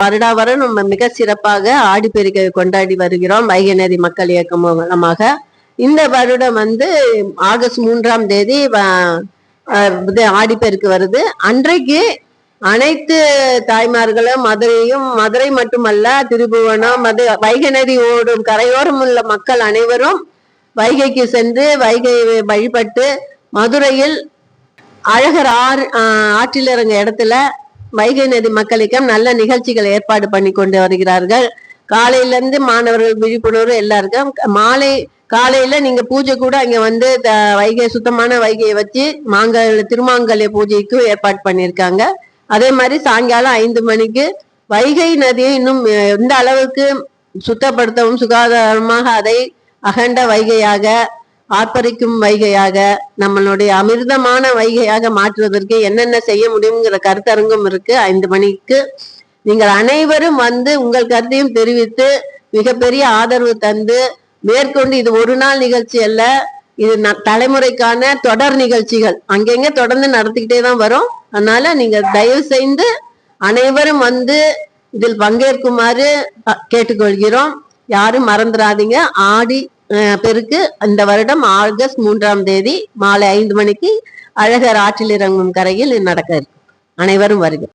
வருடாவரம் நம்ம மிக சிறப்பாக ஆடிப்பெருக்கை கொண்டாடி வருகிறோம் வைகை நதி மக்கள் இயக்கம் மூலமாக. இந்த வருடம் ஆகஸ்ட் 3ஆம் தேதி ஆடிப்பெருக்கு வருது. அன்றைக்கு அனைத்து தாய்மார்களும் மதுரை மட்டுமல்ல, திருபுவனம், வைகை நதி ஓடும் கரையோரம் உள்ள மக்கள் அனைவரும் வைகைக்கு சென்று வைகை வழிபட்டு மதுரையில் அழகர் ஆற்றில் இறங்க இடத்துல வைகை நதி மக்களுக்கும் நல்ல நிகழ்ச்சிகள் ஏற்பாடு பண்ணி கொண்டு வருகிறார்கள். காலையில இருந்து மாணவர்கள் விழிப்புணர்வு எல்லாருக்கும். காலையில நீங்க பூஜை கூட அங்க வைகை சுத்தமான வைகையை வச்சு திருமாங்கல்ய பூஜைக்கு ஏற்பாடு பண்ணியிருக்காங்க. அதே மாதிரி சாயங்காலம் 5 மணிக்கு வைகை நதியை இன்னும் எந்த அளவுக்கு சுத்தப்படுத்தவும் சுகாதாரமாக அதை அகண்ட வைகையாக ஆர்ப்பரிக்கும் வைகையாக நம்மளுடைய அமிர்தமான வைகையாக மாற்றுவதற்கு என்னென்ன செய்ய முடியுங்கிற கருத்தரங்கும் இருக்கு. 5 மணிக்கு நீங்கள் அனைவரும் உங்கள் கருத்தையும் தெரிவித்து மிகப்பெரிய ஆதரவு தந்து மேற்கொண்டு, இது ஒரு நாள் நிகழ்ச்சி அல்ல, இது தலைமுறைக்கான தொடர் நிகழ்ச்சிகள் அங்கங்க தொடர்ந்து நடத்திக்கிட்டே தான் வரும். அதனால நீங்க தயவு செய்து அனைவரும் இதில் பங்கேற்குமாறு கேட்டுக்கொள்கிறோம். யாரும் மறந்துடாதீங்க. ஆடி பெருக்கு இந்த வருடம் ஆகஸ்ட் 3ஆம் தேதி மாலை 5 மணிக்கு அழகர் ஆற்றில் இறங்கும் கரையில் நடக்க இருக்கு. அனைவரும் வருக.